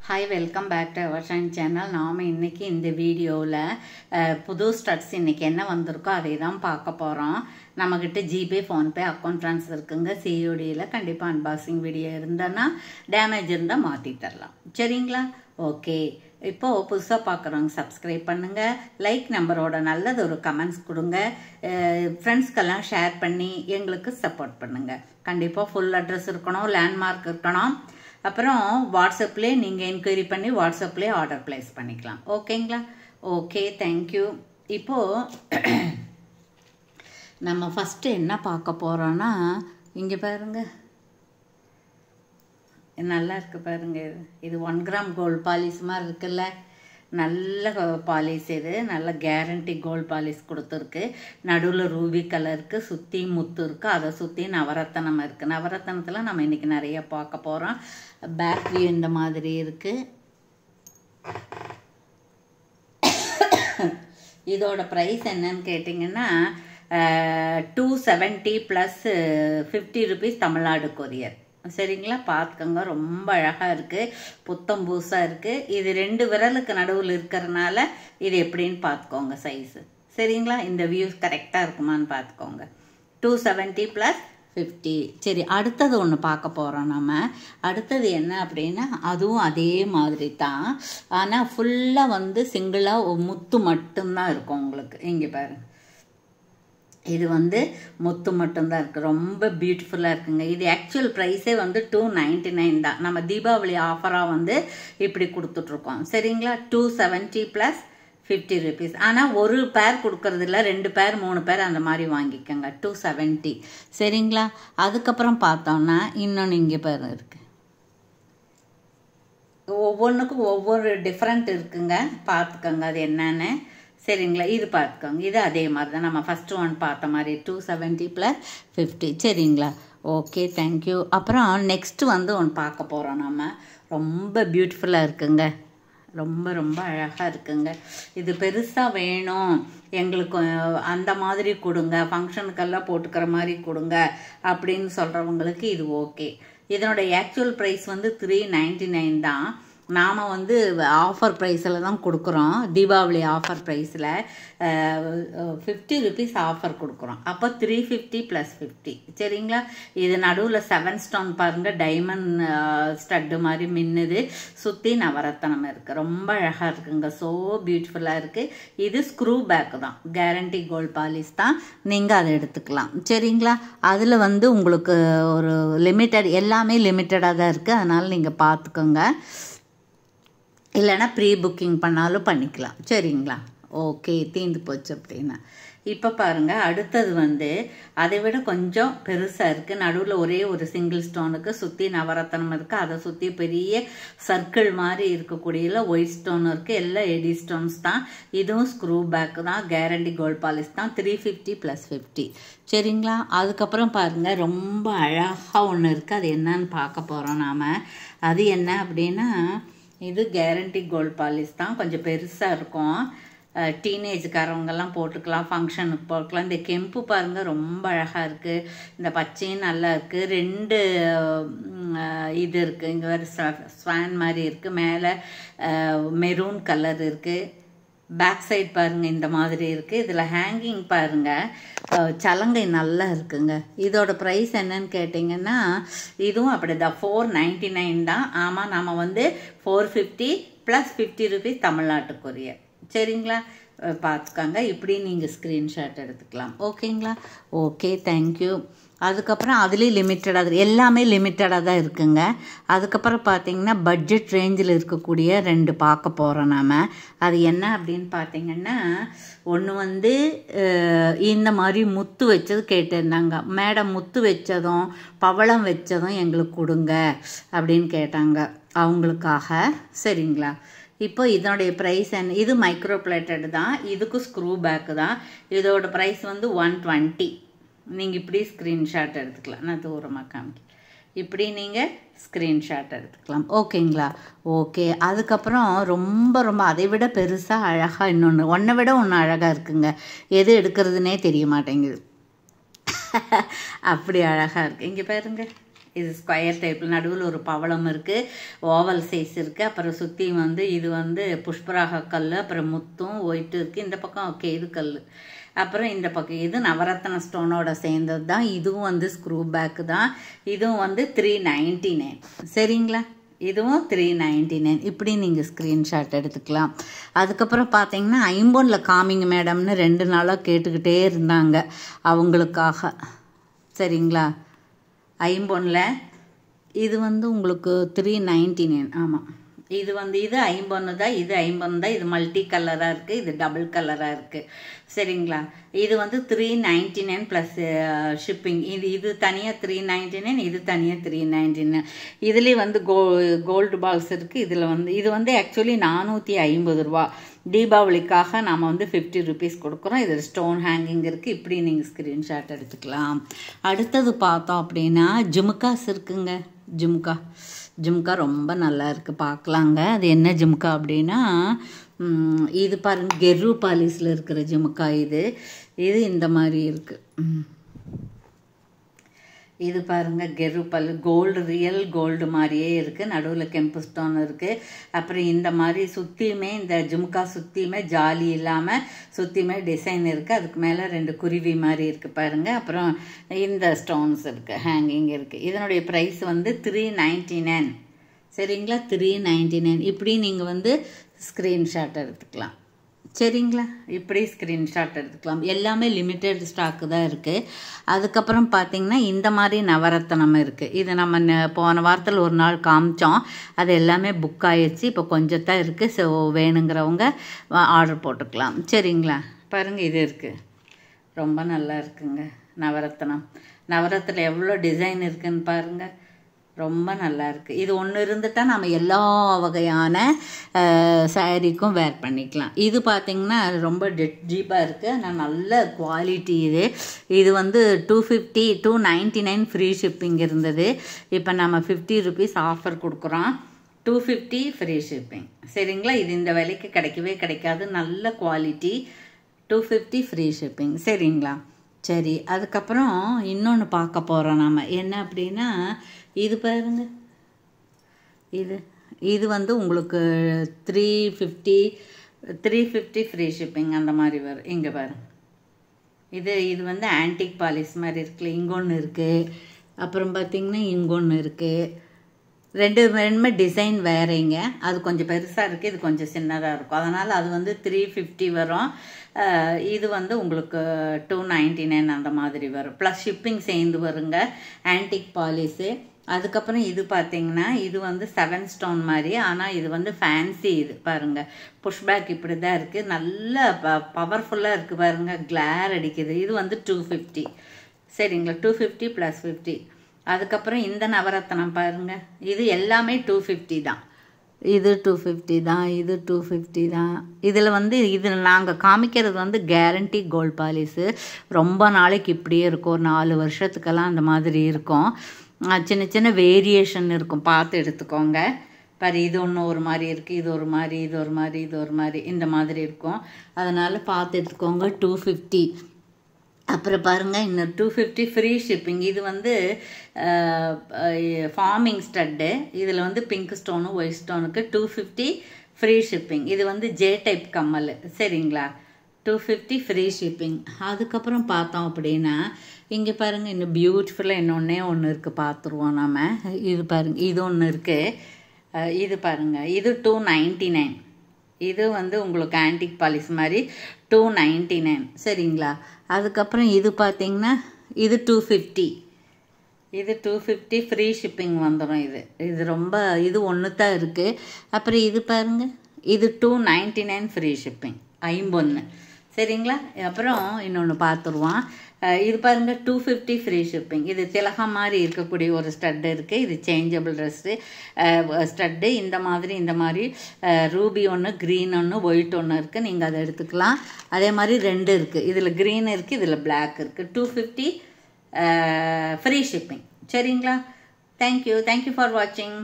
Hi, welcome back to our channel. நாம இன்னைக்கு இந்த வீடியோல புது ஸ்டட்ஸ் இன்னைக்கு என்ன வந்திருக்கோ அதை தான் பார்க்க போறோம். நம்மகிட்ட ஜிபே ஃபோன்பே அக்கவுண்ட் ட்ரான்ஸ்ஃபர் இருக்குங்க. சிஓடியில் கண்டிப்பாக அன்பாக்சிங் வீடியோ இருந்தனா டேமேஜ் இருந்தால் மாற்றி தரலாம். சரிங்களா? ஓகே. இப்போ புதுசாக பார்க்குறவங்க சப்ஸ்கிரைப் பண்ணுங்கள், லைக் நம்பரோட நல்லது ஒரு கமெண்ட்ஸ் கொடுங்க, ஃப்ரெண்ட்ஸ்க்கெல்லாம் ஷேர் பண்ணி எங்களுக்கு சப்போர்ட் பண்ணுங்கள். கண்டிப்பாக ஃபுல் அட்ரஸ் இருக்கணும், லேண்ட்மார்க் இருக்கணும். அப்புறம் வாட்ஸ்அப்லேயே நீங்கள் என்கொயரி பண்ணி வாட்ஸ்அப்லேயே ஆர்டர் ப்ளேஸ் பண்ணிக்கலாம். ஓகேங்களா? Okay, thank you. இப்போது நம்ம ஃபஸ்ட்டு என்ன பார்க்க போகிறோன்னா, இங்கே பாருங்கள், நல்லா இருக்குது பாருங்கள். இது 1 கிராம் கோல்டு பாலிஷ் மாதிரி இருக்குல்ல, நல்ல பாலிஷ். இது நல்ல கேரண்டி கோல்டு பாலிஷ் கொடுத்துருக்கு. நடுவில் ரூபி கலருக்கு சுற்றி முத்து இருக்குது, அதை சுற்றி நவரத்தனம் இருக்குது. நவரத்தனத்தில் நம்ம இன்றைக்கி நிறைய பார்க்க போகிறோம். பேக் வியூ இந்த மாதிரி இருக்குது. இதோட ப்ரைஸ் என்னன்னு கேட்டிங்கன்னா 270 + 50 rupees தமிழ்நாடு கொரியர். சரிங்களா? பார்த்துக்கோங்க, ரொம்ப அழகாக இருக்குது, புத்தம் பூசாக இருக்குது. இது 2 விரலுக்கு நடுவில் இருக்கிறதுனால இது எப்படின்னு பார்த்துக்கோங்க சைஸு. சரிங்களா? இந்த வியூஸ் கரெக்டாக இருக்குமான்னு பார்த்துக்கோங்க. 270 + 50. சரி, அடுத்தது ஒன்று பார்க்க போகிறோம். நம்ம அடுத்தது என்ன அப்படின்னா, அதுவும் அதே மாதிரி தான், ஆனால் ஃபுல்லாக சிங்கிளாக முத்து மட்டும்தான் இருக்கும் உங்களுக்கு. இங்கே பாருங்கள், இது முத்து மட்டும்தான் இருக்குது. ரொம்ப பியூட்டிஃபுல்லாக இருக்குங்க. இது ஆக்சுவல் ப்ரைஸே 299 தான். நம்ம தீபாவளி ஆஃபராக இப்படி கொடுத்துட்ருக்கோம். சரிங்களா? 270 + 50 rupees. ஆனால் ஒரு பேர் கொடுக்கறது இல்லை, 2 பேர் 3 பேர் அந்த மாதிரி வாங்கிக்கோங்க. 270. சரிங்களா? அதுக்கப்புறம் பார்த்தோம்னா இன்னொன்று இங்கே பேர் இருக்குது. ஒவ்வொன்றுக்கும் ஒவ்வொரு டிஃப்ரெண்ட் இருக்குங்க, பார்த்துக்கோங்க அது என்னன்னு. சரிங்களா? இது பார்த்துக்கோங்க, இது அதே மாதிரி தான் நம்ம ஃபஸ்ட்டு ஒன் பார்த்த மாதிரி 270 + 50. சரிங்களா? Okay, thank you. அப்புறம் நெக்ஸ்ட்டு ஒன்று பார்க்க போகிறோம். நம்ம ரொம்ப பியூட்டிஃபுல்லாக இருக்குங்க, ரொம்ப ரொம்ப அழகாக இருக்குங்க. இது பெருசாக வேணும் எங்களுக்கு, அந்த மாதிரி கொடுங்க, ஃபங்க்ஷனுக்கெல்லாம் போட்டுக்கிற மாதிரி கொடுங்க அப்படின்னு சொல்கிறவங்களுக்கு இது ஓகே. இதனோட ஆக்சுவல் ப்ரைஸ் 399 தான். நாம் ஆஃபர் ப்ரைஸில் தான் கொடுக்குறோம். தீபாவளி ஆஃபர் ப்ரைஸில் 50 rupees ஆஃபர் கொடுக்குறோம். அப்போ 350 + 50. சரிங்களா? இது நடுவில் 7 ஸ்டோன் பாருங்கள், டைமண்ட் ஸ்டட்டு மாதிரி மின்னுது, சுற்றி நவரத்தனம் இருக்குது. ரொம்ப அழகாக இருக்குங்க, ஸோ பியூட்டிஃபுல்லாக இருக்குது. இது ஸ்க்ரூ பேக் தான், கேரண்டி கோல்டு பாலிஷ் தான், நீங்கள் அதை எடுத்துக்கலாம். சரிங்களா? அதில் உங்களுக்கு ஒரு லிமிட்டட், எல்லாமே லிமிட்டடாக தான் இருக்குது, அதனால் நீங்கள் பார்த்துக்கோங்க. இல்லைன்னா ப்ரீ புக்கிங் பண்ணாலும் பண்ணிக்கலாம். சரிங்களா? ஓகே, தீர்ந்து போச்சு அப்படின்னா. இப்போ பாருங்கள், அடுத்தது அதை விட கொஞ்சம் பெருசாக இருக்குது. நடுவில் ஒரே ஒரு சிங்கிள் ஸ்டோனுக்கு சுற்றி நவரத்தனம் இருக்குது, அதை சுற்றி பெரிய சர்க்கிள் மாதிரி இருக்கக்கூடிய ஒயிட் ஸ்டோன் இருக்குது. எல்லாம் எடி ஸ்டோன்ஸ் தான். இதுவும் ஸ்க்ரூ பேக்கு தான், கேரண்டி கோல்டு பாலிஷ் தான். 350 + 50. சரிங்களா? அதுக்கப்புறம் பாருங்கள், ரொம்ப அழகாக ஒன்று இருக்குது. அது என்னன்னு பார்க்க போகிறோம் நாம். அது என்ன அப்படின்னா, இது கேரண்டி கோல்டு பாலிஷ் தான், கொஞ்சம் பெருசாக இருக்கும். டீனேஜ்காரவங்கெல்லாம் போட்டுக்கலாம், ஃபங்க்ஷனுக்கு போட்டுக்கலாம். இந்த கெம்பு பாருங்கள், ரொம்ப அழகாக இருக்குது. இந்த பச்சையும் நல்லா இருக்குது. 2 இது இருக்குது. இங்கே வேறு ஸ்வான் மாதிரி இருக்குது. மேலே மெரூன் கலர் இருக்குது. பேக் சைட் பாருங்கள், இந்த மாதிரி இருக்குது. இதில் ஹேங்கிங் பாருங்கள், சலங்கை நல்லா இருக்குங்க. இதோட ப்ரைஸ் என்னன்னு கேட்டிங்கன்னா, இதுவும் அப்படி தான் 499 தான். ஆமாம், நம்ம 450 + 50 rupees தமிழ்நாட்டு கொரியர். சரிங்களா? பார்த்துக்கோங்க, இப்படி நீங்கள் ஸ்க்ரீன்ஷாட் எடுத்துக்கலாம். ஓகேங்களா? Okay, thank you. அதுக்கப்புறம் அதுலேயும் லிமிட்டடாக, எல்லாமே லிமிட்டடாக தான் இருக்குங்க. அதுக்கப்புறம் பார்த்தீங்கன்னா பட்ஜெட் ரேஞ்சில் இருக்கக்கூடிய 2 பார்க்க போகிறோம் நாம். அது என்ன அப்படின்னு பார்த்தீங்கன்னா, ஒன்று இந்த மாதிரி முத்து வச்சது கேட்டிருந்தாங்க. மேடம் முத்து வச்சதும் பவளம் வச்சதும் எங்களுக்கு கொடுங்க அப்படின்னு கேட்டாங்க, அவங்களுக்காக. சரிங்களா? இப்போ இதனுடைய ப்ரைஸ் என்ன, இது மைக்ரோ பிளேட்டட் தான், இதுக்கு ஸ்க்ரூ பேக்கு தான். இதோட ப்ரைஸ் 120. நீங்கள் இப்படி ஸ்க்ரீன்ஷாட் எடுத்துக்கலாம். நான் தூரமாக காமிக்கிறேன், இப்படி நீங்கள் ஸ்க்ரீன்ஷாட் எடுத்துக்கலாம். ஓகேங்களா? ஓகே. அதுக்கப்புறம் ரொம்ப ரொம்ப அதை விட பெருசாக அழகாக இன்னொன்று, ஒன்றை விட ஒன்று அழகாக இருக்குங்க. எது எடுக்கிறதுனே தெரிய மாட்டேங்குது, அப்படி அழகாக இருக்குது. இங்கே பாருங்க, இது ஸ்கொயர் டைப்பில் நடுவில் ஒரு பவளம் இருக்குது, ஓவல் சைஸ் இருக்குது. அப்புறம் சுற்றி வந்து இது வந்து புஷ்பராக கல், அப்புறம் முத்தும் ஒயிட்டு இருக்குது. இந்த பக்கம் ஓகே இது கல். அப்புறம் இந்த பக்கம் இது நவரத்ன ஸ்டோனோட சேர்ந்தது தான். இதுவும் வந்து ஸ்க்ரூ பேக்கு தான். இதுவும் வந்து 399. சரிங்களா? இதுவும் 399. இப்படி நீங்கள் ஸ்க்ரீன்ஷாட் எடுத்துக்கலாம். அதுக்கப்புறம் பார்த்தீங்கன்னா ஐம்பொன்னில் காமிங்க மேடம்னு 2 நாளாக கேட்டுக்கிட்டே இருந்தாங்க அவங்களுக்காக. சரிங்களா? ஐம்பொன்னில் இது வந்து உங்களுக்கு 399. ஆமாம், இது வந்து இது ஐம்பொன்னு தான். இது ஐம்பொன்னு தான். இது மல்டி கலராக இருக்குது, இது டபுள் கலராக இருக்குது. சரிங்களா? இது வந்து 399 ப்ளஸ் ஷிப்பிங். இது தனியாக 399, இது தனியாக 399. இதுலேயே வந்து கோல்டு பால்ஸ் இருக்குது. இதில் வந்து இது வந்து ஆக்சுவலி 450 ரூபா. தீபாவளிக்காக நாம் வந்து 50 ருபீஸ் கொடுக்குறோம். இதில் ஸ்டோன் ஹேங்கிங் இருக்குது. இப்படி நீங்கள் ஸ்க்ரீன்ஷாட் எடுத்துக்கலாம். அடுத்தது பார்த்தோம் அப்படின்னா ஜும்காஸ் இருக்குங்க. ஜும்கா ரொம்ப நல்லா இருக்குது, பார்க்கலாங்க. அது என்ன ஜும்கா அப்படின்னா இது பாருங்க, கெரு பாலிஸில் இருக்கிற ஜும்கா. இது இந்த மாதிரி இருக்குது. இது பாருங்க, கெரு பல்லு கோல்டு, ரியல் கோல்டு மாதிரியே இருக்குது. நடுவில் கெம்பு ஸ்டோன் இருக்குது. அப்புறம் இந்த மாதிரி சுற்றியுமே இந்த ஜும்கா சுற்றியுமே ஜாலி இல்லாமல் சுற்றியுமே டிசைன் இருக்குது. அதுக்கு மேலே 2 குருவி மாதிரி இருக்குது பாருங்கள். அப்புறம் இந்த ஸ்டோன்ஸ் இருக்குது, ஹேங்கிங் இருக்குது. இதனுடைய ப்ரைஸ் வந்து 399. சரிங்களா? 399. இப்படி நீங்கள் வந்து ஸ்க்ரீன்ஷாட் எடுத்துக்கலாம். சரிங்களா? இப்படி ஸ்க்ரீன்ஷாட் எடுத்துக்கலாம். எல்லாமே லிமிட்டெட் ஸ்டாக்கு தான் இருக்குது. அதுக்கப்புறம் பார்த்திங்கன்னா இந்த மாதிரி நவரத்னம் இருக்குது. இது நம்ம போன வாரத்தில் ஒரு நாள் காமிச்சோம். அது எல்லாமே புக் ஆகிடுச்சு. இப்போ கொஞ்சம் தான் இருக்குது. ஸோ வேணுங்கிறவங்க ஆர்டர் போட்டுக்கலாம். சரிங்களா? பாருங்கள், இது இருக்குது, ரொம்ப நல்லா இருக்குங்க. நவரத்னம் எவ்வளோ டிசைன் இருக்குதுன்னு பாருங்கள், ரொம்ப நல்லா இருக்குது. இது ஒன்று இருந்துட்டால் நம்ம எல்லா வகையான சாரீக்கும் வேர் பண்ணிக்கலாம். இது பார்த்திங்கன்னா ரொம்ப சீப்பாக இருக்குது, ஆனால் நல்ல குவாலிட்டி. இது வந்து 250, 299 ஃப்ரீ ஷிப்பிங் இருந்தது. இப்போ நம்ம 50 ருபீஸ் ஆஃபர் கொடுக்குறோம். 250 ஃப்ரீ ஷிப்பிங். சரிங்களா? இது இந்த விலைக்கு கிடைக்கவே கிடைக்காது. நல்ல குவாலிட்டி. 250 free shipping. சரிங்களா? சரி, அதுக்கப்புறம் இன்னொன்று பார்க்க போகிறோம் நாம். என்ன அப்படின்னா இது பாருங்க, இது வந்து உங்களுக்கு 350 ஃப்ரீ ஷிப்பிங் அந்த மாதிரி வரும். இங்கே பாருங்க, இது வந்து ஆன்டிக் பாலிஸ் மாதிரி இருக்குல்ல. இங்கொன்று இருக்குது, அப்புறம் பார்த்திங்கன்னா இங்கொன்று இருக்குது. ரெண்டுமே டிசைன் வேறேங்க. அது கொஞ்சம் பெருசாக இருக்குது, இது கொஞ்சம் சின்னதாக இருக்கும். அதனால் அது வந்து 350 வரும். இது வந்து உங்களுக்கு 299 அந்த மாதிரி வரும். ப்ளஸ் ஷிப்பிங் சேர்ந்து வருங்க. Antique polish. அதுக்கப்புறம் இது பார்த்திங்கன்னா இது வந்து 7 ஸ்டோன் மாதிரி, ஆனால் இது வந்து ஃபேன்சி. இது பாருங்கள், புஷ்பேக் இப்படி தான் இருக்குது. நல்ல பவர்ஃபுல்லாக இருக்குது பாருங்கள், கிளார் அடிக்குது. இது வந்து 250. சரிங்களா? 250 ப்ளஸ் 50. அதுக்கப்புறம் இந்த நவரத்னம் பாருங்கள், இது எல்லாமே 250 தான். இது 250 தான், இது 250 தான். இதில் வந்து நாங்கள் காமிக்கிறது வந்து கேரண்டி கோல்ட் பாலிஸு. ரொம்ப நாளைக்கு இப்படியே இருக்கும், ஒரு 4 வருஷத்துக்கெல்லாம் அந்த மாதிரி இருக்கும். சின்ன சின்ன வேரியேஷன் இருக்கும், பார்த்து எடுத்துக்கோங்க. பாரு, இது ஒன்று ஒரு மாதிரி இருக்குது, இது ஒரு மாதிரி, இது ஒரு மாதிரி, இது ஒரு மாதிரி, இந்த மாதிரி இருக்கும். அதனால் பார்த்து எடுத்துக்கோங்க. 250. அப்புறம் பாருங்கள், இன்னும் 250 ஃப்ரீ ஷிப்பிங். இது வந்து ஃபார்மிங் ஸ்டட்டு. இதில் வந்து பிங்க் ஸ்டோனு ஒயிட் ஸ்டோனுக்கு 250 ஃப்ரீ ஷிப்பிங். இது வந்து ஜே டைப் கம்மல். சரிங்களா? 250 ஃப்ரீ ஷிப்பிங். அதுக்கப்புறம் பார்த்தோம் அப்படின்னா இங்கே பாருங்கள், இன்னும் பியூட்டிஃபுல்லாக இன்னொன்று இருக்குது, பார்த்துருவோம் நாம். இது பாருங்கள், இது ஒன்று இருக்குது. இது பாருங்கள், இது 299. இது வந்து உங்களுக்கு ஆன்டிக் பாலிஸ் மாதிரி 299. சரிங்களா? அதுக்கப்புறம் இது பார்த்திங்கன்னா இது 250. இது 250 ஃப்ரீ ஷிப்பிங் வந்துடும். இது ரொம்ப இது ஒன்று தான் இருக்குது. அப்புறம் இது பாருங்கள், இது 299 ஃப்ரீ ஷிப்பிங். 51. சரிங்களா? அப்புறம் இன்னொன்று பார்த்துருவோம். இது பாருங்கள், 250 ஃப்ரீ ஷிப்பிங். இது திலகம் மாதிரி இருக்கக்கூடிய ஒரு ஸ்டட்டு இருக்குது. இது சேஞ்சபிள் ட்ரெஸ்ஸு ஸ்டட்டு. இந்த மாதிரி ரூபி ஒன்று, க்ரீன் ஒன்று, ஒயிட் ஒன்று இருக்குது. நீங்கள் அதை எடுத்துக்கலாம். அதே மாதிரி 2 இருக்குது. இதில் க்ரீன் இருக்குது, இதில் பிளாக் இருக்குது. 250 ஃப்ரீ ஷிப்பிங். சரிங்களா? தேங்க்யூ ஃபார் வாட்சிங்.